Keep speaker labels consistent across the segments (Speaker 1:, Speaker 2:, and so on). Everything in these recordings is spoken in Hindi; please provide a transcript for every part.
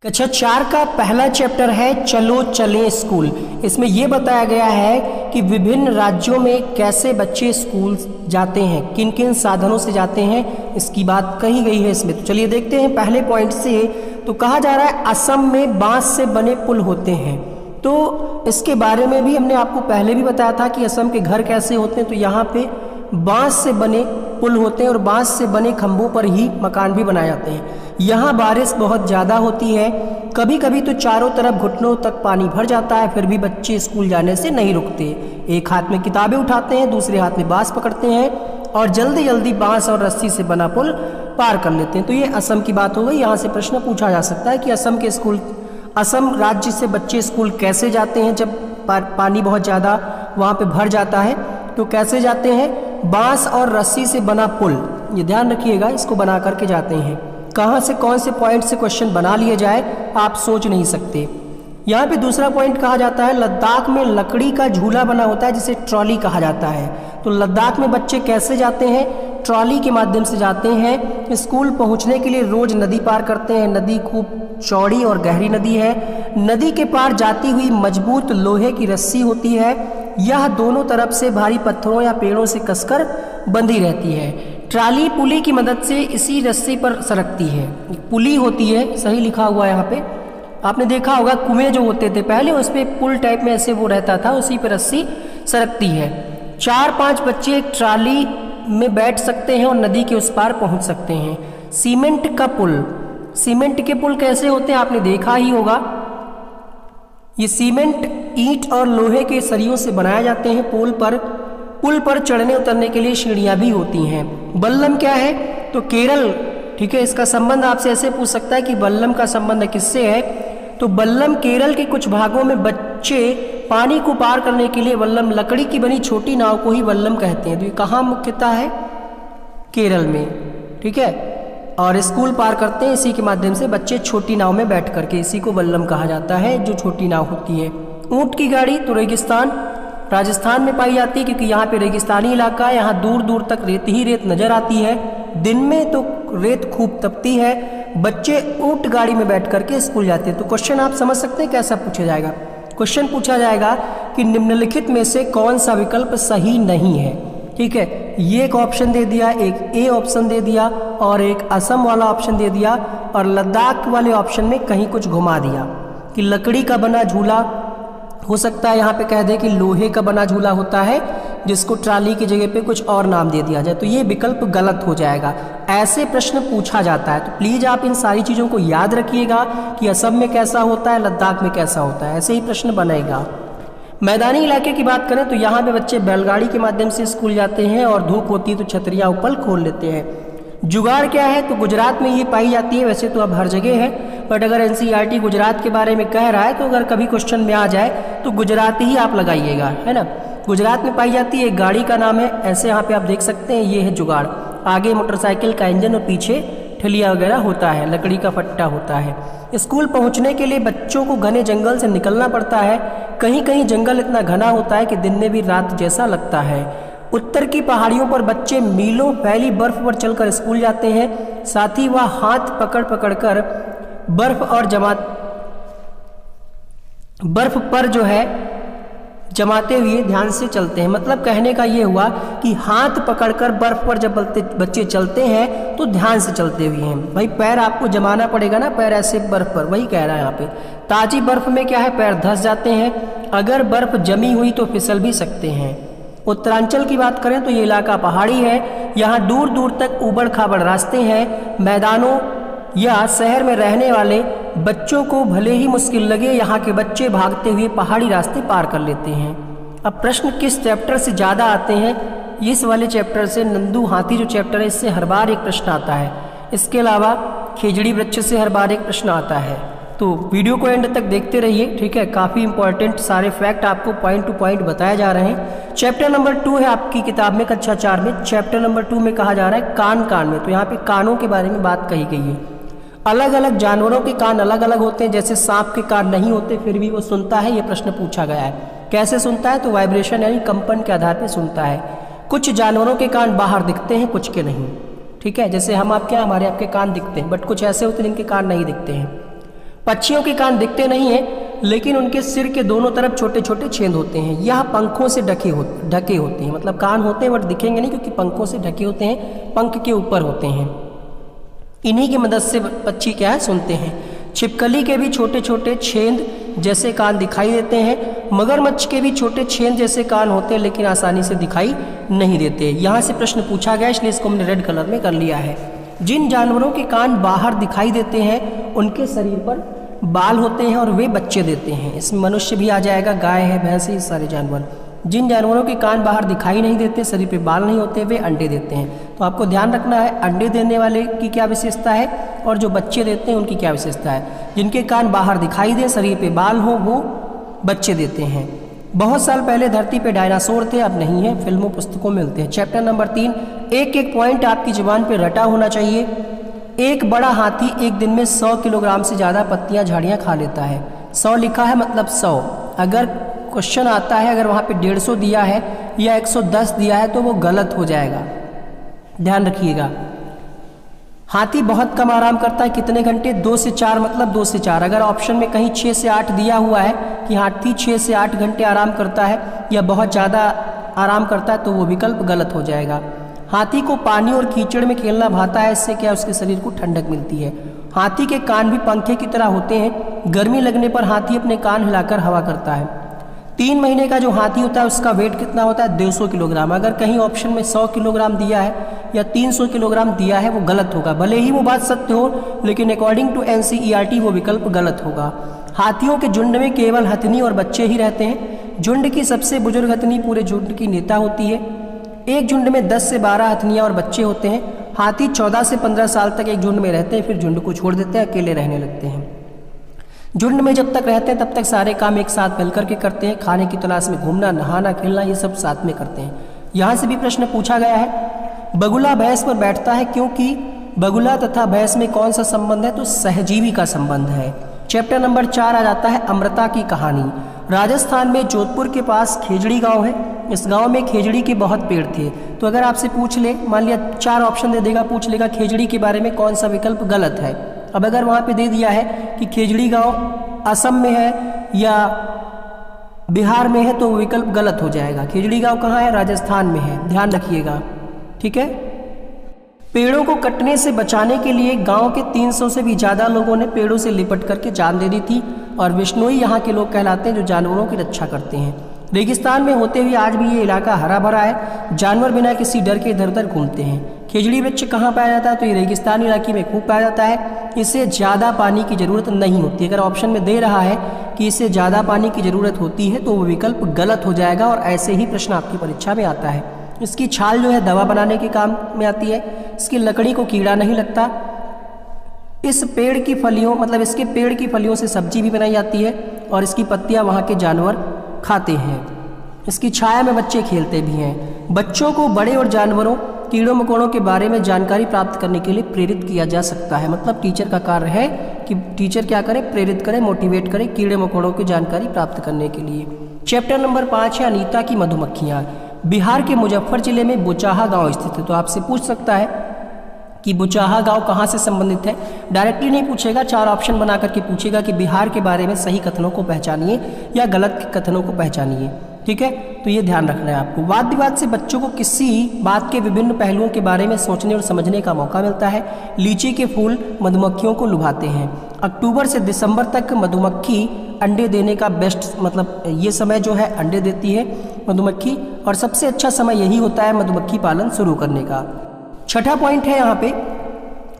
Speaker 1: कक्षा 4 का पहला चैप्टर है चलो चलें स्कूल। इसमें यह बताया गया है कि विभिन्न राज्यों में कैसे बच्चे स्कूल जाते हैं, किन किन साधनों से जाते हैं, इसकी बात कही गई है इसमें। तो चलिए देखते हैं पहले पॉइंट से। तो कहा जा रहा है असम में बांस से बने पुल होते हैं। तो इसके बारे में भी हमने आपको पहले भी बताया था कि असम के घर कैसे होते हैं। तो यहाँ पे बांस से बने पुल होते हैं और बांस से बने खंभों पर ही मकान भी बनाए जाते हैं। यहाँ बारिश बहुत ज़्यादा होती है, कभी कभी तो चारों तरफ घुटनों तक पानी भर जाता है, फिर भी बच्चे स्कूल जाने से नहीं रुकते। एक हाथ में किताबें उठाते हैं, दूसरे हाथ में बांस पकड़ते हैं और जल्दी जल्दी बांस और रस्सी से बना पुल पार कर लेते हैं। तो ये असम की बात हो गई। यहाँ से प्रश्न पूछा जा सकता है कि असम राज्य से बच्चे स्कूल कैसे जाते हैं जब पानी बहुत ज़्यादा वहाँ पे भर जाता है। तो कैसे जाते हैं? बांस और रस्सी से बना पुल, ये ध्यान रखिएगा, इसको बना करके जाते हैं। कहाँ से कौन से पॉइंट से क्वेश्चन बना लिए जाए आप सोच नहीं सकते। यहाँ पे दूसरा पॉइंट कहा जाता है लद्दाख में लकड़ी का झूला बना होता है जिसे ट्रॉली कहा जाता है। तो लद्दाख में बच्चे कैसे जाते हैं? ट्रॉली के माध्यम से जाते हैं। स्कूल पहुँचने के लिए रोज नदी पार करते हैं। नदी खूब चौड़ी और गहरी नदी है। नदी के पार जाती हुई मजबूत लोहे की रस्सी होती है। यह दोनों तरफ से भारी पत्थरों या पेड़ों से कसकर बंधी रहती है। ट्राली पुली की मदद से इसी रस्सी पर सरकती है। पुली होती है, सही लिखा हुआ है यहाँ पे। आपने देखा होगा कुएं जो होते थे पहले, उस पे पुल टाइप में ऐसे वो रहता था, उसी पर रस्सी सरकती है। 4-5 बच्चे एक ट्राली में बैठ सकते हैं और नदी के उस पार पहुंच सकते हैं। सीमेंट का पुल, सीमेंट के पुल कैसे होते हैं आपने देखा ही होगा। ये सीमेंट, ईंट और लोहे के सरियों से बनाए जाते हैं। पुल पर चढ़ने उतरने के लिए सीढ़ियां भी होती हैं। बल्लम क्या है? तो केरल, ठीक है, इसका संबंध आपसे ऐसे पूछ सकता है कि बल्लम का संबंध किससे है। तो बल्लम केरल के कुछ भागों में बच्चे पानी को पार करने के लिए बल्लम, लकड़ी की बनी छोटी नाव को ही बल्लम कहते हैं। तो ये कहाँ मुख्यतः है? केरल में, ठीक है। और स्कूल पार करते हैं इसी के माध्यम से बच्चे, छोटी नाव में बैठ करके, इसी को बल्लम कहा जाता है जो छोटी नाव होती है। ऊंट की गाड़ी तो रेगिस्तान, राजस्थान में पाई जाती है क्योंकि यहाँ पे रेगिस्तानी इलाका है। यहाँ दूर दूर तक रेत ही रेत नजर आती है। दिन में तो रेत खूब तपती है। बच्चे ऊंट गाड़ी में बैठ करके स्कूल जाते हैं। तो क्वेश्चन आप समझ सकते हैं कैसा पूछा जाएगा। क्वेश्चन पूछा जाएगा कि निम्नलिखित में से कौन सा विकल्प सही नहीं है। ठीक है, ये एक ऑप्शन दे दिया, एक ए ऑप्शन दे दिया और एक असम वाला ऑप्शन दे दिया, और लद्दाख वाले ऑप्शन में कहीं कुछ घुमा दिया कि लकड़ी का बना झूला हो सकता है। यहाँ पे कह दे कि लोहे का बना झूला होता है जिसको ट्राली की जगह पे कुछ और नाम दे दिया जाए, तो ये विकल्प गलत हो जाएगा। ऐसे प्रश्न पूछा जाता है। तो प्लीज आप इन सारी चीज़ों को याद रखिएगा कि असम में कैसा होता है, लद्दाख में कैसा होता है, ऐसे ही प्रश्न बनेगा। मैदानी इलाके की बात करें तो यहाँ पे बच्चे बैलगाड़ी के माध्यम से स्कूल जाते हैं और धूप होती है तो छतरियाँ ऊपर खोल लेते हैं। जुगाड़ क्या है? तो गुजरात में ये पाई जाती है, वैसे तो अब हर जगह है, बट अगर एनसीईआरटी गुजरात के बारे में कह रहा है तो अगर कभी क्वेश्चन में आ जाए तो गुजराती ही आप लगाइएगा, है ना। गुजरात में पाई जाती है, एक गाड़ी का नाम है, ऐसे यहाँ पे आप देख सकते हैं, ये है जुगाड़। आगे मोटरसाइकिल का इंजन और पीछे ठलिया वगैरह होता है, लकड़ी का फट्टा होता है। स्कूल पहुंचने के लिए बच्चों को घने जंगल से निकलना पड़ता है। कहीं कहीं जंगल इतना घना होता है कि दिन में भी रात जैसा लगता है। उत्तर की पहाड़ियों पर बच्चे मीलों फैली बर्फ पर चलकर स्कूल जाते हैं। साथ ही वह हाथ पकड़ पकड़ कर बर्फ पर जो है जमाते हुए ध्यान से चलते हैं। मतलब कहने का ये हुआ कि हाथ पकड़कर बर्फ पर जब बच्चे चलते हैं तो ध्यान से चलते हुए हैं। भाई पैर आपको जमाना पड़ेगा ना, पैर ऐसे बर्फ पर, वही कह रहा है यहाँ पे। ताजी बर्फ में क्या है, पैर धंस जाते हैं। अगर बर्फ जमी हुई तो फिसल भी सकते हैं। उत्तरांचल की बात करें तो ये इलाका पहाड़ी है। यहाँ दूर दूर तक ऊबड़ खाबड़ रास्ते हैं। मैदानों या शहर में रहने वाले बच्चों को भले ही मुश्किल लगे, यहाँ के बच्चे भागते हुए पहाड़ी रास्ते पार कर लेते हैं। अब प्रश्न किस चैप्टर से ज़्यादा आते हैं? इस वाले चैप्टर से। नंदू हाथी जो चैप्टर है इससे हर बार एक प्रश्न आता है। इसके अलावा खेजड़ी वृक्ष से हर बार एक प्रश्न आता है। तो वीडियो को एंड तक देखते रहिए, ठीक है। काफ़ी इंपॉर्टेंट सारे फैक्ट आपको पॉइंट टू पॉइंट बताए जा रहे हैं। चैप्टर नंबर 2 है आपकी किताब में, कक्षा 4 में। चैप्टर नंबर 2 में कहा जा रहा है कान में। तो यहाँ पे कानों के बारे में बात कही गई है। अलग अलग जानवरों के कान अलग अलग होते हैं। जैसे सांप के कान नहीं होते फिर भी वो सुनता है, ये प्रश्न पूछा गया है। कैसे सुनता है? तो वाइब्रेशन यानी कंपन के आधार पर सुनता है। कुछ जानवरों के कान बाहर दिखते हैं, कुछ के नहीं, ठीक है। जैसे हम आपके, हमारे आपके कान दिखते हैं, बट कुछ ऐसे होते हैं जिनके कान नहीं दिखते हैं। पक्षियों के कान दिखते नहीं हैं, लेकिन उनके सिर के दोनों तरफ छोटे छोटे छेद होते हैं। यह पंखों से ढके होते हैं, मतलब कान होते हैं बट दिखेंगे नहीं क्योंकि पंखों से ढके होते हैं, पंख के ऊपर होते हैं। इन्हीं की मदद से पक्षी क्या है, सुनते हैं। छिपकली के भी छोटे छोटे छेद जैसे कान दिखाई देते हैं। मगरमच्छ के भी छोटे छेद जैसे कान होते हैं, लेकिन आसानी से दिखाई नहीं देते। यहाँ से प्रश्न पूछा गया, इसलिए इसको हमने रेड कलर में कर लिया है। जिन जानवरों के कान बाहर दिखाई देते हैं उनके शरीर पर बाल होते हैं और वे बच्चे देते हैं। इसमें मनुष्य भी आ जाएगा, गाय है, भैंस है, ये सारे जानवर। जिन जानवरों के कान बाहर दिखाई नहीं देते, शरीर पे बाल नहीं होते, वे अंडे देते हैं। तो आपको ध्यान रखना है अंडे देने वाले की क्या विशेषता है और जो बच्चे देते हैं उनकी क्या विशेषता है। जिनके कान बाहर दिखाई दे, शरीर पे बाल हो, वो बच्चे देते हैं। बहुत साल पहले धरती पे डायनासोर थे, अब नहीं है, फिल्मों पुस्तकों में मिलते हैं। चैप्टर नंबर 3, एक एक पॉइंट आपकी जुबान पे रटा होना चाहिए। एक बड़ा हाथी एक दिन में 100 किलोग्राम से ज़्यादा पत्तियां झाड़ियां खा लेता है। 100 लिखा है मतलब 100। अगर क्वेश्चन आता है, अगर वहाँ पे 150 दिया है या 110 दिया है तो वो गलत हो जाएगा, ध्यान रखिएगा। हाथी बहुत कम आराम करता है, कितने घंटे? 2 से 4, मतलब 2 से 4। अगर ऑप्शन में कहीं 6 से 8 दिया हुआ है कि हाथी 6 से 8 घंटे आराम करता है या बहुत ज़्यादा आराम करता है तो वो विकल्प गलत हो जाएगा। हाथी को पानी और कीचड़ में खेलना भाता है, इससे क्या उसके शरीर को ठंडक मिलती है। हाथी के कान भी पंखे की तरह होते हैं, गर्मी लगने पर हाथी अपने कान हिलाकर हवा करता है। 3 महीने का जो हाथी होता है उसका वेट कितना होता है? 200 किलोग्राम। अगर कहीं ऑप्शन में 100 किलोग्राम दिया है या 300 किलोग्राम दिया है वो गलत होगा, भले ही वो बात सत्य हो, लेकिन अकॉर्डिंग टू NCERT वो विकल्प गलत होगा। हाथियों के झुंड में केवल हथनी और बच्चे ही रहते हैं। झुंड की सबसे बुजुर्ग हथनी पूरे झुंड की नेता होती है। एक झुंड में 10 से 12 हथनियाँ और बच्चे होते हैं। हाथी 14 से 15 साल तक एक झुंड में रहते हैं, फिर झुंड को छोड़ देते हैं, अकेले रहने लगते हैं। झुंड में जब तक रहते हैं तब तक सारे काम एक साथ मिलकर के करते हैं। खाने की तलाश में घूमना, नहाना, खेलना, ये सब साथ में करते हैं। यहाँ से भी प्रश्न पूछा गया है, बगुला भैंस पर बैठता है क्योंकि बगुला तथा भैंस में कौन सा संबंध है? तो सहजीवी का संबंध है। चैप्टर नंबर 4 आ जाता है अमृता की कहानी। राजस्थान में जोधपुर के पास खेजड़ी गांव है। इस गांव में खेजड़ी के बहुत पेड़ थे। तो अगर आपसे पूछ ले, मान लिया 4 ऑप्शन दे देगा, पूछ लेगा खेजड़ी के बारे में कौन सा विकल्प गलत है। अब अगर वहाँ पे दे दिया है कि खेजड़ी गांव असम में है या बिहार में है तो विकल्प गलत हो जाएगा। खेजड़ी गांव कहाँ है? राजस्थान में है, ध्यान रखिएगा, ठीक है। पेड़ों को कटने से बचाने के लिए गांव के 300 से भी ज़्यादा लोगों ने पेड़ों से लिपट करके जान दे दी थी। और विश्नोई यहाँ के लोग कहलाते हैं जो जानवरों की रक्षा करते हैं। रेगिस्तान में होते हुए आज भी ये इलाका हरा भरा है। जानवर बिना किसी डर के इधर उधर घूमते हैं। खेजड़ी वृक्ष कहाँ पाया जाता है? तो ये रेगिस्तानी इलाके में खूब पाया जाता है। इसे ज़्यादा पानी की ज़रूरत नहीं होती। अगर ऑप्शन में दे रहा है कि इसे ज़्यादा पानी की ज़रूरत होती है तो वो विकल्प गलत हो जाएगा। और ऐसे ही प्रश्न आपकी परीक्षा में आता है। इसकी छाल जो है दवा बनाने के काम में आती है। इसकी लकड़ी को कीड़ा नहीं लगता। इस पेड़ की फलियों, मतलब इसके पेड़ की फलियों से सब्जी भी बनाई जाती है और इसकी पत्तियां वहाँ के जानवर खाते हैं। इसकी छाया में बच्चे खेलते भी हैं। बच्चों को बड़े और जानवरों, कीड़ों मकोड़ों के बारे में जानकारी प्राप्त करने के लिए प्रेरित किया जा सकता है। मतलब टीचर का कार्य है कि टीचर क्या करे? प्रेरित करे, मोटिवेट करे कीड़े मकोड़ों की जानकारी प्राप्त करने के लिए। चैप्टर नंबर 5 है अनीता की मधुमक्खियाँ। बिहार के मुजफ्फर जिले में बुचाहा गाँव स्थित है। तो आपसे पूछ सकता है कि बुचाहा गांव कहाँ से संबंधित है। डायरेक्टली नहीं पूछेगा, 4 ऑप्शन बना करके पूछेगा कि बिहार के बारे में सही कथनों को पहचानिए या गलत कथनों को पहचानिए, ठीक है। तो ये ध्यान रखना है आपको। वाद विवाद से बच्चों को किसी बात के विभिन्न पहलुओं के बारे में सोचने और समझने का मौका मिलता है। लीची के फूल मधुमक्खियों को लुभाते हैं। अक्टूबर से दिसंबर तक मधुमक्खी अंडे देने का बेस्ट, मतलब ये समय जो है अंडे देती है मधुमक्खी, और सबसे अच्छा समय यही होता है मधुमक्खी पालन शुरू करने का। छठा पॉइंट है यहाँ पे,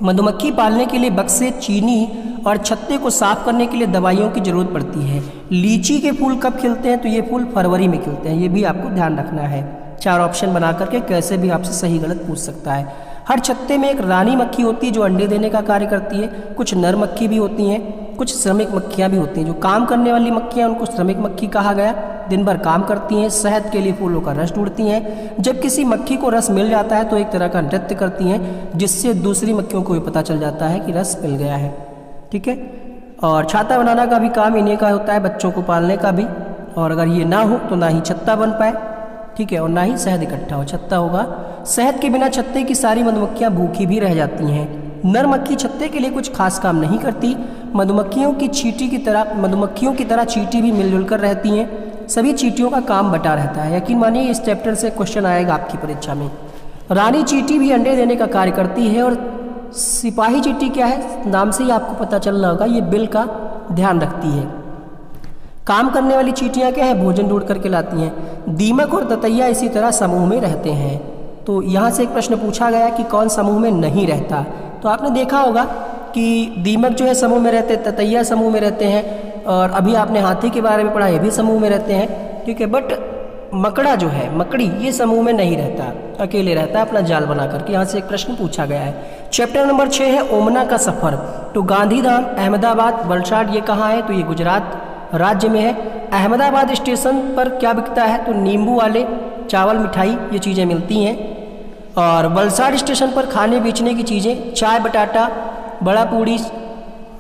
Speaker 1: मधुमक्खी पालने के लिए बक्से, चीनी और छत्ते को साफ करने के लिए दवाइयों की जरूरत पड़ती है। लीची के फूल कब खिलते हैं? तो ये फूल फरवरी में खिलते हैं। ये भी आपको ध्यान रखना है। 4 ऑप्शन बना करके कैसे भी आपसे सही गलत पूछ सकता है। हर छत्ते में एक रानी मक्खी होती है जो अंडे देने का कार्य करती है। कुछ नर मक्खी भी होती हैं, कुछ श्रमिक मक्खियाँ भी होती हैं। जो काम करने वाली मक्खियाँ उनको श्रमिक मक्खी कहा गया। दिन भर काम करती हैं, शहद के लिए फूलों का रस ढूंढती हैं। जब किसी मक्खी को रस मिल जाता है तो एक तरह का नृत्य करती हैं, जिससे दूसरी मक्खियों को भी पता चल जाता है कि रस मिल गया है, ठीक है। और छाता बनाना का भी काम इन्हीं का होता है, बच्चों को पालने का भी। और अगर ये ना हो तो ना ही छत्ता बन पाए, ठीक है, और ना ही शहद इकट्ठा हो। छत्ता होगा। शहद के बिना छत्ते की सारी मधुमक्खियाँ भूखी भी रह जाती हैं। नर मक्खी छत्ते के लिए कुछ खास काम नहीं करती। मधुमक्खियों की तरह चींटी भी मिलजुल कर रहती हैं। सभी चींटियों का काम बटा रहता है। यकीन मानिए इस चैप्टर से क्वेश्चन आएगा आपकी परीक्षा में। रानी चींटी भी अंडे देने का कार्य करती है और सिपाही चींटी क्या है, नाम से ही आपको पता चल रहा होगा, ये बिल का ध्यान रखती है। काम करने वाली चींटियां क्या है, भोजन ढूंढ करके लाती हैं। दीमक और ततैया इसी तरह समूह में रहते हैं। तो यहाँ से एक प्रश्न पूछा गया कि कौन समूह में नहीं रहता। तो आपने देखा होगा कि दीमक जो है समूह में रहते हैं, ततैया समूह में रहते हैं, और अभी आपने हाथी के बारे में पढ़ा, ये भी समूह में रहते हैं, ठीक है। बट मकड़ा जो है, मकड़ी, ये समूह में नहीं रहता, अकेले रहता है अपना जाल बना करके। यहाँ से एक प्रश्न पूछा गया है। चैप्टर नंबर 6 है ओमना का सफ़र। तो गांधीधाम, अहमदाबाद, वलसाड ये कहाँ है, तो ये गुजरात राज्य में है। अहमदाबाद स्टेशन पर क्या बिकता है, तो नींबू वाले चावल, मिठाई, ये चीज़ें मिलती हैं। और वलसाड स्टेशन पर खाने बेचने की चीज़ें, चाय, बटाटा, बड़ा पूड़ी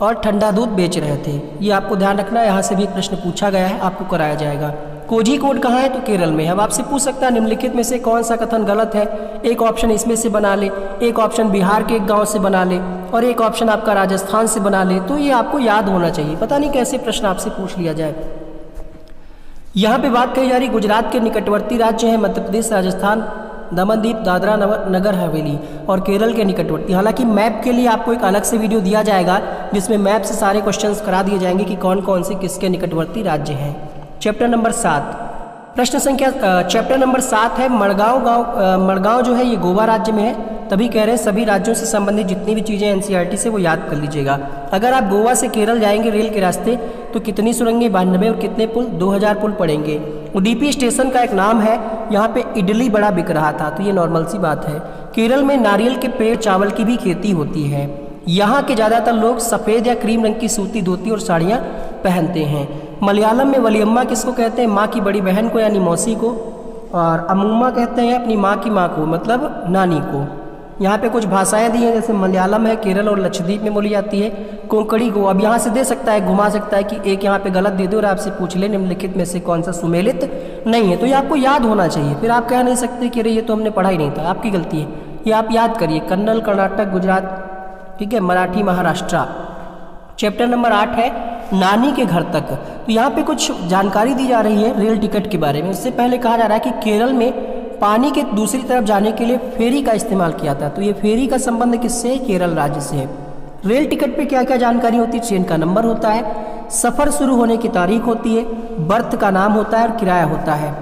Speaker 1: और ठंडा दूध बेच रहे थे। ये आपको ध्यान रखना है, यहाँ से भी एक प्रश्न पूछा गया है, आपको कराया जाएगा। कोझीकोड कहाँ है, तो केरल में है। अब आपसे पूछ सकता है निम्नलिखित में से कौन सा कथन गलत है। एक ऑप्शन इसमें से बना ले, एक ऑप्शन बिहार के एक गांव से बना ले, और एक ऑप्शन आपका राजस्थान से बना ले। तो ये आपको याद होना चाहिए, पता नहीं कैसे प्रश्न आपसे पूछ लिया जाए। यहाँ पे बात कही जा रही गुजरात के निकटवर्ती राज्य हैं मध्य प्रदेश, राजस्थान, दमनदीप, दादरा नगर हवेली, और केरल के निकटवर्ती। हालांकि मैप के लिए आपको एक अलग से वीडियो दिया जाएगा जिसमें मैप से सारे क्वेश्चंस करा दिए जाएंगे कि कौन कौन से किसके निकटवर्ती राज्य हैं। चैप्टर नंबर 7, प्रश्न संख्या चैप्टर नंबर 7 है मड़गांव गांव। मड़गांव जो है ये गोवा राज्य में है। तभी कह रहे हैं सभी राज्यों से संबंधित जितनी भी चीज़ें एनसीईआरटी से वो याद कर लीजिएगा। अगर आप गोवा से केरल जाएंगे रेल के रास्ते तो कितनी सुरंगें, 92, और कितने पुल, 2000 पुल पड़ेंगे। उडुपी स्टेशन का एक नाम है, यहाँ पे इडली बड़ा बिक रहा था, तो ये नॉर्मल सी बात है। केरल में नारियल के पेड़, चावल की भी खेती होती है। यहाँ के ज़्यादातर लोग सफ़ेद या क्रीम रंग की सूती धोती और साड़ियाँ पहनते हैं। मलयालम में वलियम्मा किसको कहते हैं, माँ की बड़ी बहन को यानी मौसी को, और अमूमा कहते हैं अपनी माँ की माँ को, मतलब नानी को। यहाँ पे कुछ भाषाएं दी हैं, जैसे मलयालम है केरल और लक्षद्वीप में बोली जाती है। कोंकणी को अब यहाँ से दे सकता है, घुमा सकता है कि एक यहाँ पे गलत दे दो और आपसे पूछ ले निम्नलिखित में से कौन सा सुमेलित नहीं है। तो ये आपको याद होना चाहिए, फिर आप कह नहीं सकते कि अरे ये तो हमने पढ़ा ही नहीं था, आपकी गलती है। ये आप याद करिए, कन्नड़, कर्नाटक, गुजरात, ठीक है, मराठी, महाराष्ट्र। चैप्टर नंबर 8 है नानी के घर तक। तो यहाँ पे कुछ जानकारी दी जा रही है रेल टिकट के बारे में। उससे पहले कहा जा रहा है कि केरल में पानी के दूसरी तरफ जाने के लिए फेरी का इस्तेमाल किया था। तो ये फेरी का संबंध किससे है, केरल राज्य से है। रेल टिकट पे क्या क्या जानकारी होती है, ट्रेन का नंबर होता है, सफ़र शुरू होने की तारीख होती है, बर्थ का नाम होता है और किराया होता है।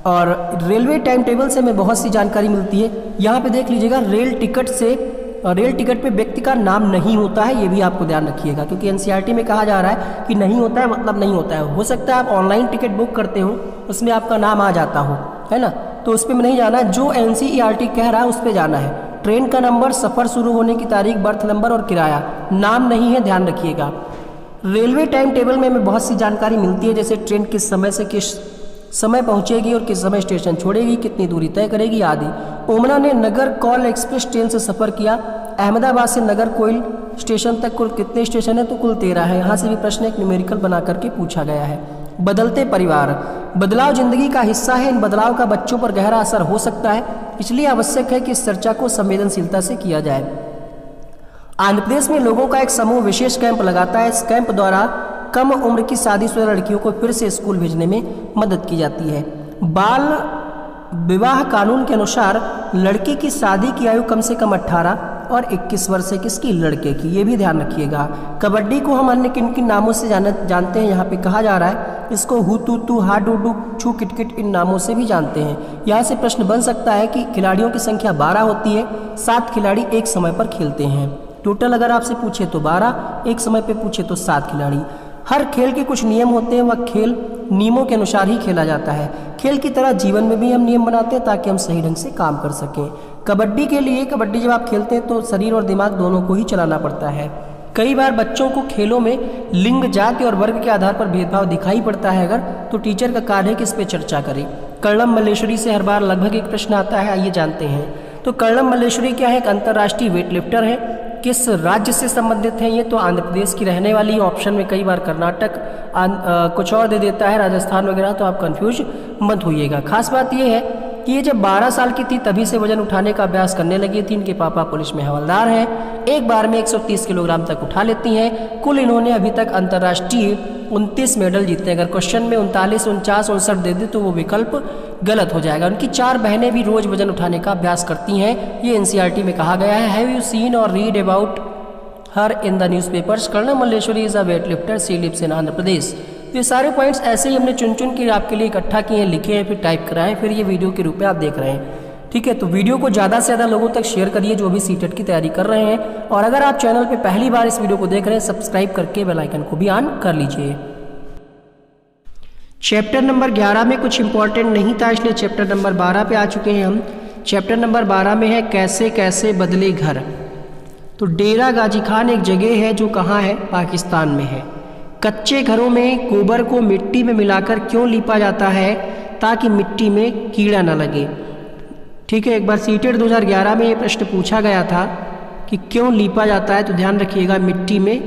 Speaker 1: और रेलवे टाइम टेबल से हमें बहुत सी जानकारी मिलती है। यहाँ पे देख लीजिएगा, रेल टिकट पे व्यक्ति का नाम नहीं होता है, ये भी आपको ध्यान रखिएगा, क्योंकि एनसीईआरटी में कहा जा रहा है कि नहीं होता है मतलब नहीं होता है। हो सकता है आप ऑनलाइन टिकट बुक करते हो, उसमें आपका नाम आ जाता हो, है ना, तो उस पर नहीं जाना, जो एनसीईआरटी कह रहा है उस पर जाना है। ट्रेन का नंबर, सफ़र शुरू होने की तारीख, बर्थ नंबर और किराया, नाम नहीं है, ध्यान रखिएगा। रेलवे टाइम टेबल में हमें बहुत सी जानकारी मिलती है, जैसे ट्रेन किस समय से किस समय पहुंचेगी और किस समय स्टेशन छोड़ेगी, कितनी दूरी तय करेगी आदि। ओमना ने नगर कौल एक्सप्रेस ट्रेन से सफ़र किया। अहमदाबाद से नगर कोइल स्टेशन तक कुल कितने स्टेशन है, तो कुल 13 है। यहाँ से भी प्रश्न एक न्यूमेरिकल बना करके पूछा गया है। बदलते परिवार, बदलाव जिंदगी का हिस्सा है, इन बदलाव का बच्चों पर गहरा असर हो सकता है, इसलिए आवश्यक है कि इस चर्चा को संवेदनशीलता से किया जाए। आंध्र प्रदेश में लोगों का एक समूह विशेष कैंप लगाता है। इस कैंप द्वारा कम उम्र की शादीशुदा लड़कियों को फिर से स्कूल भेजने में मदद की जाती है। बाल विवाह कानून के अनुसार लड़की की शादी की आयु कम से कम 18 और 21 वर्ष है, किसकी, लड़के की, ये भी ध्यान रखिएगा। कबड्डी को हम अन्य किन किन नामों से जानते हैं, यहाँ पे कहा जा रहा है इसको हु तू तू, हा डू डू, छू किट किट, इन नामों से भी जानते हैं। यहाँ से प्रश्न बन सकता है कि खिलाड़ियों की संख्या 12 होती है, 7 खिलाड़ी एक समय पर खेलते हैं। टोटल अगर आपसे पूछे तो 12, एक समय पर पूछे तो 7 खिलाड़ी। हर खेल के कुछ नियम होते हैं, वह खेल नियमों के अनुसार ही खेला जाता है। खेल की तरह जीवन में भी हम नियम बनाते हैं ताकि हम सही ढंग से काम कर सकें। कबड्डी के लिए, कबड्डी जब आप खेलते हैं तो शरीर और दिमाग दोनों को ही चलाना पड़ता है। कई बार बच्चों को खेलों में लिंग, जाति और वर्ग के आधार पर भेदभाव दिखाई पड़ता है अगर, तो टीचर का कार्य है कि इस पर चर्चा करें। कर्णम मल्लेश्वरी से हर बार लगभग एक प्रश्न आता है, आइए जानते हैं। तो कर्णम मल्लेश्वरी क्या है, एक अंतर्राष्ट्रीय वेट लिफ्टर है। किस राज्य से संबंधित है ये, तो आंध्र प्रदेश की रहने वाली। ऑप्शन में कई बार कर्नाटक कुछ और दे देता है, राजस्थान वगैरह, तो आप कंफ्यूज मत होइएगा। खास बात ये है कि ये जब 12 साल की थी तभी से वजन उठाने का अभ्यास करने लगी थी। इनके पापा पुलिस में हवलदार हैं। एक बार में 130 किलोग्राम तक उठा लेती हैं। कुल इन्होंने अभी तक अंतर्राष्ट्रीय 29 मेडल जीते। अगर क्वेश्चन में 39, 49, 59 दे दे तो वो विकल्प गलत हो जाएगा। उनकी 4 बहनें भी रोज वजन उठाने का अभ्यास करती हैं। ये एनसीईआरटी में कहा गया है। Have you seen or read about her in the newspapers? Karnam Malleswari is a weight lifter, she lives in Andhra Pradesh. ये सारे पॉइंट्स ऐसे ही हमने चुन चुन के आपके लिए इकट्ठा किए हैं, लिखे हैं, फिर टाइप कराएं, फिर ये वीडियो के रूप में आप देख रहे हैं। ठीक है, तो वीडियो को ज़्यादा से ज़्यादा लोगों तक शेयर करिए जो भी सीटेट की तैयारी कर रहे हैं। और अगर आप चैनल पे पहली बार इस वीडियो को देख रहे हैं, सब्सक्राइब करके बेल आइकन को भी ऑन कर लीजिए। चैप्टर नंबर 11 में कुछ इंपॉर्टेंट नहीं था, इसलिए चैप्टर नंबर 12 पे आ चुके हैं हम। चैप्टर नंबर 12 में है कैसे कैसे बदले घर। तो डेरा गाजी खान एक जगह है जो कहाँ है? पाकिस्तान में है। कच्चे घरों में गोबर को मिट्टी में मिलाकर क्यों लीपा जाता है? ताकि मिट्टी में कीड़ा न लगे। ठीक है, एक बार सीटेट 2011 में ये प्रश्न पूछा गया था कि क्यों लीपा जाता है, तो ध्यान रखिएगा मिट्टी में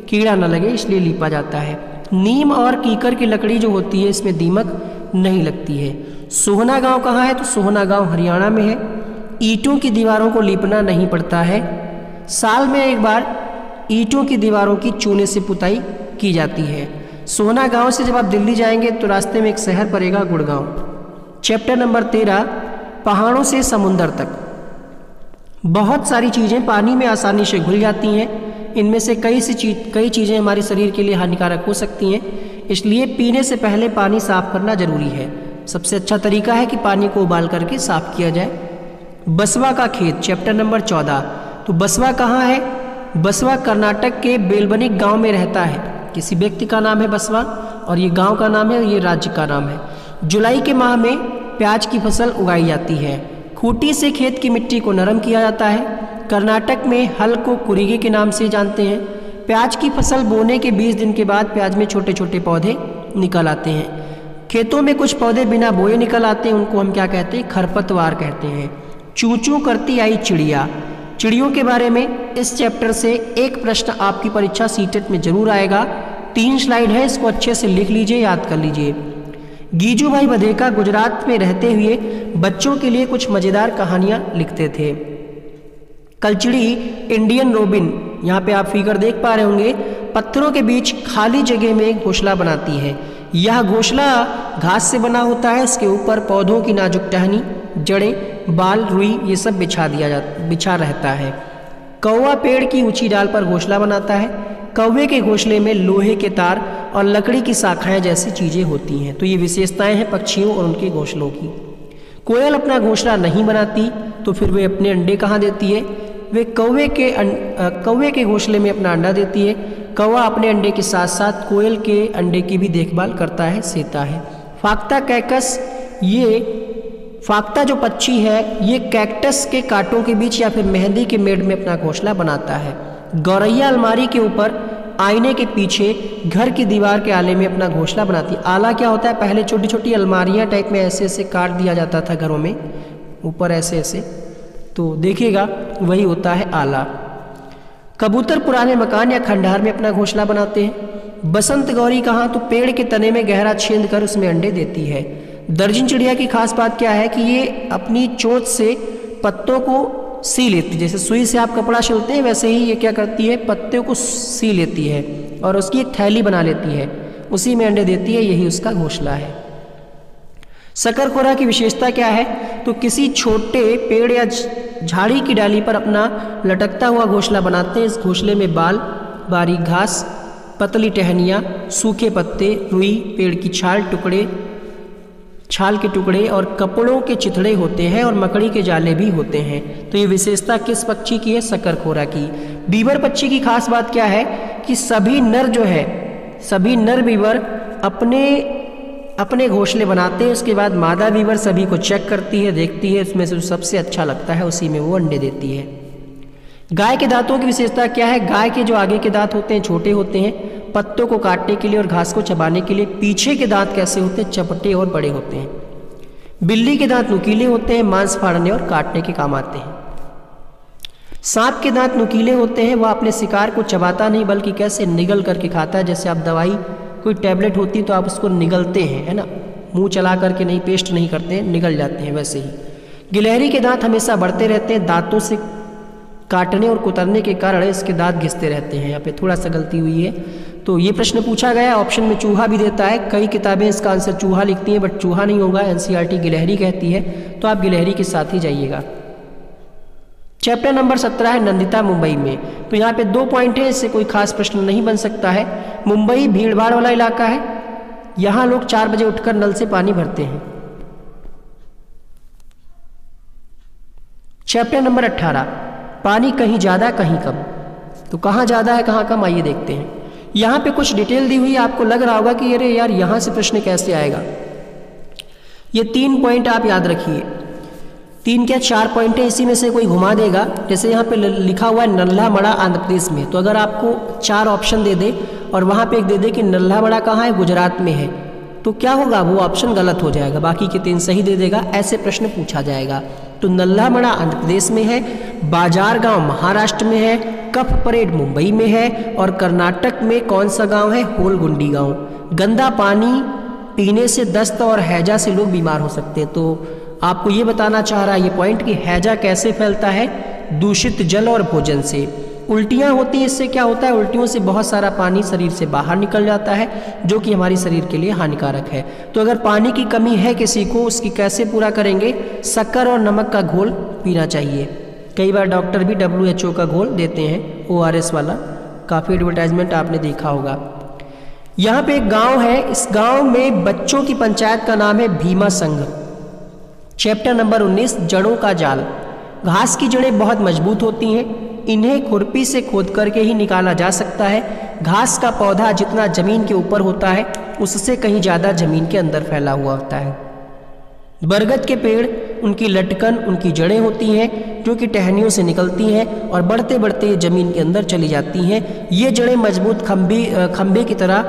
Speaker 1: कीड़ा न लगे इसलिए लीपा जाता है। नीम और कीकर की लकड़ी जो होती है इसमें दीमक नहीं लगती है। सोहना गांव कहाँ है? तो सोहना गांव हरियाणा में है। ईंटों की दीवारों को लीपना नहीं पड़ता है। साल में एक बार ईंटों की दीवारों की चूने से पुताई की जाती है। सोहना गांव से जब आप दिल्ली जाएंगे तो रास्ते में एक शहर पड़ेगा गुड़गांव। चैप्टर नंबर 13 पहाड़ों से समुंदर तक। बहुत सारी चीज़ें पानी में आसानी से घुल जाती हैं। इनमें से कई चीज़ें हमारे शरीर के लिए हानिकारक हो सकती हैं, इसलिए पीने से पहले पानी साफ करना जरूरी है। सबसे अच्छा तरीका है कि पानी को उबाल करके साफ किया जाए। बसवा का खेत, चैप्टर नंबर 14। तो बसवा कहाँ है? बसवा कर्नाटक के बेलबनिक गांव में रहता है। किसी व्यक्ति का नाम है बसवा और ये गांव का नाम है, ये राज्य का नाम है। जुलाई के माह में प्याज की फसल उगाई जाती है। खूंटी से खेत की मिट्टी को नरम किया जाता है। कर्नाटक में हल को कुरीगे के नाम से जानते हैं। प्याज की फसल बोने के 20 दिन के बाद प्याज में छोटे छोटे पौधे निकल आते हैं। खेतों में कुछ पौधे बिना बोए निकल आते हैं, उनको हम क्या कहते हैं? खरपतवार कहते हैं। चूं चूं करती आई चिड़िया। चिड़ियों के बारे में इस चैप्टर से एक प्रश्न आपकी परीक्षा सीटेट में जरूर आएगा। 3 स्लाइड है, इसको अच्छे से लिख लीजिए, याद कर लीजिए। गीजू भाई बधेका गुजरात में रहते हुए बच्चों के लिए कुछ मज़ेदार कहानियां लिखते थे। कलचिड़ी इंडियन रोबिन, यहाँ पे आप फिगर देख पा रहे होंगे, पत्थरों के बीच खाली जगह में घोंसला बनाती है। यह घोंसला घास से बना होता है। इसके ऊपर पौधों की नाजुक टहनी, जड़ें, बाल, रुई ये सब बिछा रहता है। कौवा पेड़ की ऊंची डाल पर घोंसला बनाता है। कौवे के घोंसले में लोहे के तार और लकड़ी की शाखाएं जैसी चीजें होती हैं। तो ये विशेषताएं हैं पक्षियों और उनके घोंसलों की। कोयल अपना घोंसला नहीं बनाती, तो फिर वे अपने अंडे कहाँ देती है? वे कौवे के घोंसले में अपना अंडा देती है। कौवा अपने अंडे के साथ साथ कोयल के अंडे की भी देखभाल करता है, सेता है। फाख्ता कैकस, ये फाख्ता जो पक्षी है ये कैक्टस के कांटों के बीच या फिर मेहंदी के मेड़ में अपना घोंसला बनाता है। गौरैया अलमारी के ऊपर आईने के पीछे घर की दीवार के आले में अपना घोंसला बनाती है। आला क्या होता है? पहले छोटी छोटी अलमारियां टाइप में ऐसे ऐसे काट दिया जाता था घरों में, ऊपर ऐसे ऐसे, तो देखिएगा वही होता है आला। कबूतर पुराने मकान या खंडहर में अपना घोंसला बनाते हैं। बसंत गौरी कहाँ? तो पेड़ के तने में गहरा छेद कर उसमें अंडे देती है। दर्जन चिड़िया की खास बात क्या है कि ये अपनी चोंच से पत्तों को सी लेती है। जैसे सुई से आप कपड़ा सिलते हैं वैसे ही ये क्या करती है? पत्तों को सी लेती है और उसकी एक थैली बना लेती है, उसी में अंडे देती है, यही उसका घोंसला है। शकरखोरा की विशेषता क्या है? तो किसी छोटे पेड़ या झाड़ी की डाली पर अपना लटकता हुआ घोंसला बनाते हैं। इस घोंसले में बाल, बारीक घास, पतली टहनियाँ, सूखे पत्ते, रुई, पेड़ की छाल के टुकड़े और कपड़ों के चिथड़े होते हैं और मकड़ी के जाले भी होते हैं। तो ये विशेषता किस पक्षी की है? शकरखोरा की। बीवर पक्षी की खास बात क्या है कि सभी नर बीवर अपने घोंसले बनाते हैं। उसके बाद मादा बीवर सभी को चेक करती है, देखती है, उसमें से जो सबसे अच्छा लगता है उसी में वो अंडे देती है। गाय के दांतों की विशेषता क्या है? गाय के जो आगे के दांत होते हैं छोटे होते हैं, पत्तों को काटने के लिए और घास को चबाने के लिए। पीछे के दांत कैसे होते हैं? चपटे और बड़े होते हैं। बिल्ली के दांत नुकीले होते हैं, मांस फाड़ने और काटने के काम आते हैं। सांप के दांत नुकीले होते हैं, वह अपने शिकार को चबाता नहीं बल्कि कैसे निगल करके खाता है। जैसे आप दवाई, कोई टैबलेट होती है तो आप उसको निगलते हैं, है ना, मुंह चला करके नहीं, पेस्ट नहीं करते हैं, निगल जाते हैं वैसे ही। गिलहरी के दांत हमेशा बढ़ते रहते हैं, दांतों से काटने और कुतरने के कारण इसके दांत घिसते रहते हैं। यहाँ पे थोड़ा सा गलती हुई है, तो ये प्रश्न पूछा गया। ऑप्शन में चूहा भी देता है, कई किताबें इसका आंसर चूहा लिखती हैं, बट चूहा नहीं होगा, एनसीईआरटी गिलहरी कहती है, तो आप गिलहरी के साथ ही जाइएगा। चैप्टर नंबर 17 है नंदिता मुंबई में, तो यहाँ पे 2 पॉइंट है, इससे कोई खास प्रश्न नहीं बन सकता है। मुंबई भीड़ भाड़ वाला इलाका है, यहाँ लोग 4 बजे उठकर नल से पानी भरते हैं। चैप्टर नंबर 18 पानी कहीं ज़्यादा कहीं कम, तो कहाँ ज़्यादा है कहाँ कम, आइए देखते हैं। यहाँ पे कुछ डिटेल दी हुई है, आपको लग रहा होगा कि अरे यार यहाँ से प्रश्न कैसे आएगा। ये 3 पॉइंट आप याद रखिए, 3 क्या 4 पॉइंट है, इसी में से कोई घुमा देगा। जैसे यहाँ पे लिखा हुआ है नल्ला मड़ा आंध्र प्रदेश में, तो अगर आपको 4 ऑप्शन दे दे और वहाँ पे एक दे दे कि नल्ला मड़ा कहाँ है, गुजरात में है, तो क्या होगा, वो ऑप्शन गलत हो जाएगा, बाकी के 3 सही दे देगा। ऐसे प्रश्न पूछा जाएगा। तो नल्ला मड़ा आंध्र प्रदेश में है, बाजार गांव महाराष्ट्र में है, कफ परेड मुंबई में है, और कर्नाटक में कौन सा गांव है, होलगुंडी गांव। गंदा पानी पीने से दस्त और हैजा से लोग बीमार हो सकते हैं। तो आपको ये बताना चाह रहा है ये पॉइंट कि हैजा कैसे फैलता है, दूषित जल और भोजन से। उल्टियाँ होती हैं, इससे क्या होता है, उल्टियों से बहुत सारा पानी शरीर से बाहर निकल जाता है, जो कि हमारे शरीर के लिए हानिकारक है। तो अगर पानी की कमी है किसी को, उसकी कैसे पूरा करेंगे, शक्कर और नमक का घोल पीना चाहिए। कई बार डॉक्टर भी WHO का घोल देते हैं, ORS वाला, काफ़ी एडवर्टाइजमेंट आपने देखा होगा। यहाँ पे एक गांव है, इस गांव में बच्चों की पंचायत का नाम है भीमा संघ। चैप्टर नंबर 19 जड़ों का जाल। घास की जड़ें बहुत मजबूत होती हैं, इन्हें खुरपी से खोद करके ही निकाला जा सकता है। घास का पौधा जितना जमीन के ऊपर होता है उससे कहीं ज़्यादा जमीन के अंदर फैला हुआ होता है। बरगद के पेड़, उनकी लटकन, उनकी जड़ें होती हैं जो कि टहनियों से निकलती हैं और बढ़ते बढ़ते जमीन के अंदर चली जाती हैं। ये जड़ें मजबूत खंभे की तरह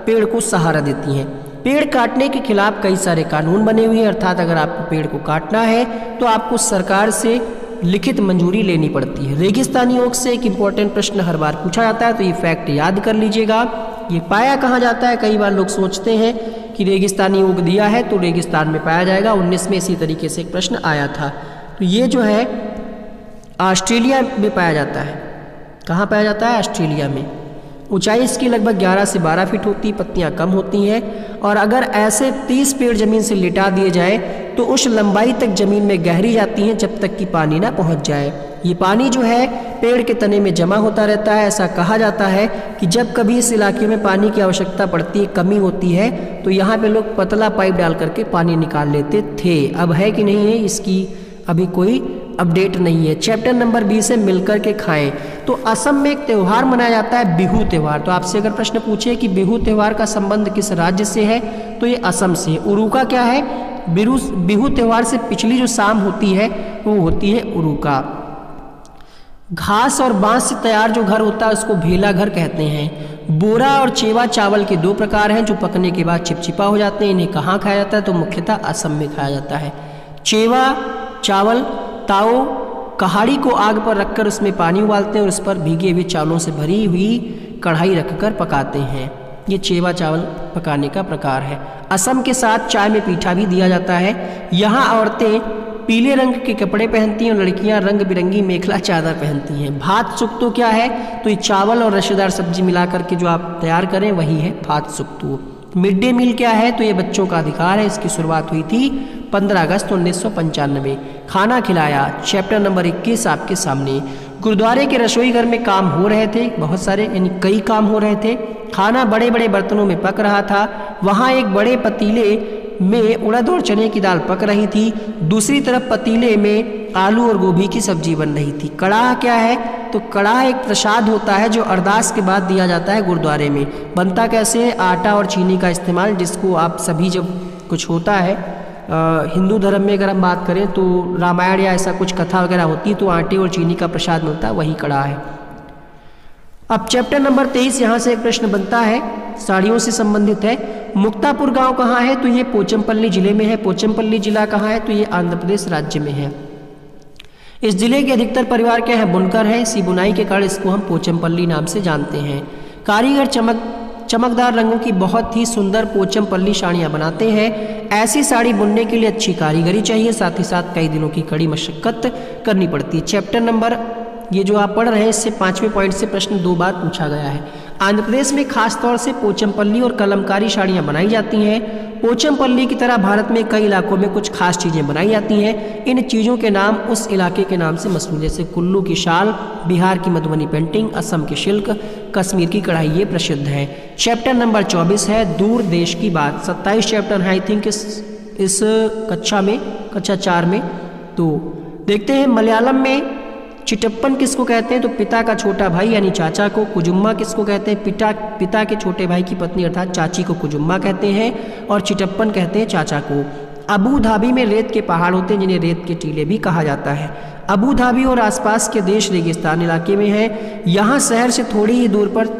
Speaker 1: पेड़ को सहारा देती हैं। पेड़ काटने के खिलाफ कई सारे कानून बने हुए हैं, अर्थात अगर आपको पेड़ को काटना है तो आपको सरकार से लिखित मंजूरी लेनी पड़ती है। रेगिस्तानी ओक से एक इम्पॉर्टेंट प्रश्न हर बार पूछा जाता है, तो ये फैक्ट याद कर लीजिएगा। ये पाया कहाँ जाता है, कई बार लोग सोचते हैं कि रेगिस्तानी ओक दिया है तो रेगिस्तान में पाया जाएगा। 19 में इसी तरीके से एक प्रश्न आया था। तो ये जो है ऑस्ट्रेलिया में पाया जाता है। कहाँ पाया जाता है, ऑस्ट्रेलिया में। ऊंचाई इसकी लगभग 11 से 12 फीट होती है, पत्तियां कम होती हैं, और अगर ऐसे 30 पेड़ जमीन से लिटा दिए जाए तो उस लंबाई तक जमीन में गहरी जाती हैं जब तक कि पानी ना पहुंच जाए। ये पानी जो है पेड़ के तने में जमा होता रहता है। ऐसा कहा जाता है कि जब कभी इस इलाके में पानी की आवश्यकता पड़ती है, कमी होती है, तो यहाँ पे लोग पतला पाइप डाल करके पानी निकाल लेते थे। अब है कि नहीं है, इसकी अभी कोई अपडेट नहीं है। चैप्टर नंबर 20 है मिलकर के खाएं। तो असम में एक त्यौहार मनाया जाता है, बिहू त्यौहार। तो आपसे अगर प्रश्न पूछे कि बिहू त्यौहार का संबंध किस राज्य से है, तो ये असम से। उरुका क्या है, बिहू त्यौहार से पिछली जो शाम होती है वो होती है उरुका। घास और बांस से तैयार जो घर होता है उसको भेला घर कहते हैं। बोरा और चेवा चावल के 2 प्रकार हैं जो पकने के बाद चिपचिपा हो जाते हैं। इन्हें कहाँ खाया जाता है, तो मुख्यतः असम में खाया जाता है। चेवा चावल ताओ कहाड़ी को आग पर रखकर उसमें पानी उबालते हैं और उस पर भीगे हुए चावलों से भरी हुई कढ़ाई रखकर पकाते हैं। ये चेवा चावल पकाने का प्रकार है। असम के साथ चाय में पीठा भी दिया जाता है। यहाँ औरतें पीले रंग के कपड़े पहनती हैं और लड़कियाँ रंग बिरंगी मेखला चादर पहनती हैं। भात सुक्तू क्या है, तो ये चावल और रसेदार सब्जी मिला करके जो आप तैयार करें वही है भात सुक्तू। मिड डे मील क्या है, तो ये बच्चों का अधिकार है। इसकी शुरुआत हुई थी 15 अगस्त 1995। खाना खिलाया, चैप्टर नंबर 21 आपके सामने। गुरुद्वारे के रसोई घर में काम हो रहे थे, बहुत सारे यानी कई काम हो रहे थे। खाना बड़े बड़े बर्तनों में पक रहा था। वहाँ एक बड़े पतीले में उड़द और चने की दाल पक रही थी। दूसरी तरफ पतीले में आलू और गोभी की सब्जी बन रही थी। कड़ाह क्या है, तो कड़ाह एक प्रसाद होता है जो अरदास के बाद दिया जाता है गुरुद्वारे में। बनता कैसे है, आटा और चीनी का इस्तेमाल, जिसको आप सभी जब कुछ होता है हिंदू धर्म में अगर हम बात करें तो रामायण या ऐसा कुछ कथा वगैरह होती है तो आटे और चीनी का प्रसाद मिलता है, वही कड़ाह है। अब चैप्टर नंबर 23, यहाँ से एक प्रश्न बनता है, साड़ियों से संबंधित है। मुक्तापुर गांव कहाँ है, तो ये पोचमपल्ली जिले में है। पोचमपल्ली जिला कहाँ है, तो ये आंध्र प्रदेश राज्य में है। इस जिले के अधिकतर परिवार क्या है, बुनकर है। इसी बुनाई के कारण इसको हम पोचमपल्ली नाम से जानते हैं। कारीगर चमकदार रंगों की बहुत ही सुंदर पोचमपल्ली साड़ियाँ बनाते हैं। ऐसी साड़ी बुनने के लिए अच्छी कारीगरी चाहिए, साथ ही साथ कई दिनों की कड़ी मशक्कत करनी पड़ती है। चैप्टर नंबर ये जो आप पढ़ रहे हैं इससे 5वें पॉइंट से प्रश्न 2 बार पूछा गया है। आंध्र प्रदेश में खास तौर से पोचमपल्ली और कलमकारी साड़ियाँ बनाई जाती हैं। पोचमपल्ली की तरह भारत में कई इलाकों में कुछ खास चीज़ें बनाई जाती हैं। इन चीज़ों के नाम उस इलाके के नाम से मशहूर, जैसे कुल्लू की शाल, बिहार की मधुबनी पेंटिंग, असम की शिल्क, कश्मीर की कढ़ाई, ये प्रसिद्ध है। चैप्टर नंबर 24 है दूर देश की बात। 27 चैप्टर है आई थिंक इस कक्षा 4 में। तो देखते हैं मलयालम में चिटप्पन किसको कहते हैं, तो पिता का छोटा भाई यानी चाचा को। कुजुम्मा किसको कहते हैं, पिता के छोटे भाई की पत्नी अर्थात चाची को कुजुम्मा कहते हैं, और चिटप्पन कहते हैं चाचा को। अबू धाबी में रेत के पहाड़ होते हैं जिन्हें रेत के टीले भी कहा जाता है। अबू धाबी और आसपास के देश रेगिस्तान इलाके में है। यहाँ शहर से थोड़ी ही दूर पर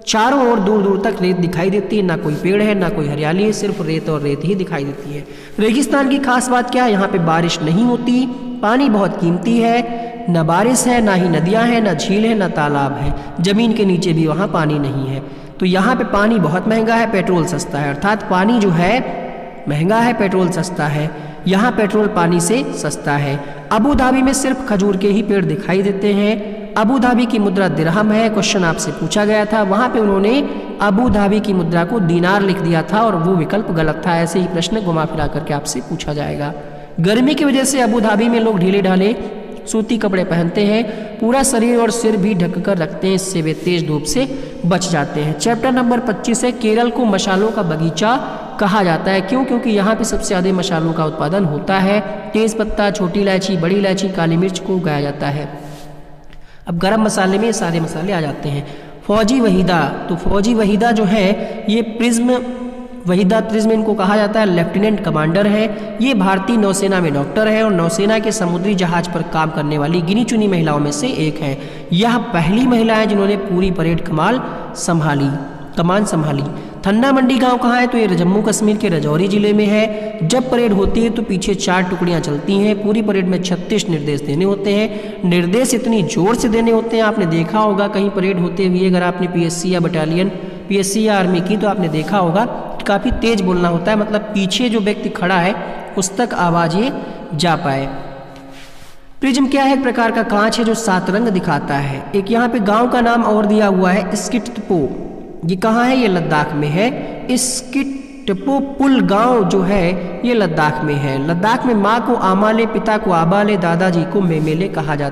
Speaker 1: चारों ओर दूर दूर तक रेत दिखाई देती है, ना कोई पेड़ है ना कोई हरियाली है, सिर्फ रेत और रेत ही दिखाई देती है। रेगिस्तान की खास बात क्या है, यहाँ पे बारिश नहीं होती, पानी बहुत कीमती है, न बारिश है, ना ही नदियाँ हैं, न झील है, न तालाब है, जमीन के नीचे भी वहाँ पानी नहीं है। तो यहाँ पे पानी बहुत महंगा है, पेट्रोल सस्ता है, अर्थात पानी जो है महंगा है, पेट्रोल सस्ता है। यहाँ पेट्रोल पानी से सस्ता है। अबू धाबी में सिर्फ खजूर के ही पेड़ दिखाई देते हैं। अबू धाबी की मुद्रा दिरहम है, क्वेश्चन आपसे पूछा गया था, वहाँ पे उन्होंने अबू धाबी की मुद्रा को दीनार लिख दिया था और वो विकल्प गलत था। ऐसे ही प्रश्न घुमा फिरा करके आपसे पूछा जाएगा। गर्मी की वजह से अबू धाबी में लोग ढीले ढाले सूती कपड़े पहनते हैं, पूरा शरीर और सिर भी ढक कर रखते हैं, इससे वे तेज धूप से बच जाते हैं। चैप्टर नंबर 25 है केरल को मसालों का बगीचा कहा जाता है। क्यों? क्योंकि यहाँ पे सबसे ज़्यादा मसालों का उत्पादन होता है। तेज पत्ता, छोटी इलायची, बड़ी इलायची, काली मिर्च को उगाया जाता है। अब गरम मसाले में ये सारे मसाले आ जाते हैं। फौजी वहीदा, तो फौजी वहीदा जो है ये वहीदा प्रिज्म इनको कहा जाता है। लेफ्टिनेंट कमांडर है, ये भारतीय नौसेना में डॉक्टर है और नौसेना के समुद्री जहाज पर काम करने वाली गिनी चुनी महिलाओं में से एक है। यह पहली महिला है जिन्होंने पूरी परेड कमान संभाली। ठंडा मंडी गांव कहाँ है, तो ये जम्मू कश्मीर के राजौरी जिले में है। जब परेड होती है तो पीछे 4 टुकड़ियां चलती हैं। पूरी परेड में 36 निर्देश देने होते हैं। निर्देश इतनी जोर से देने होते हैं, आपने देखा होगा कहीं परेड होते हुए, अगर आपने पीएससी या आर्मी की तो आपने देखा होगा काफ़ी तेज बोलना होता है, मतलब पीछे जो व्यक्ति खड़ा है उस तक आवाज़ ये जा पाए। प्रिज्म क्या है, एक प्रकार का कांच है जो 7 रंग दिखाता है। एक यहाँ पे गांव का नाम और दिया हुआ है स्किटपो, ये कहाँ है, ये लद्दाख में है। स्किटपो पुल गांव जो है ये लद्दाख में है। लद्दाख में माँ को आमाले, पिता को आबाले, दादाजी को मेमेले कहा जाता है।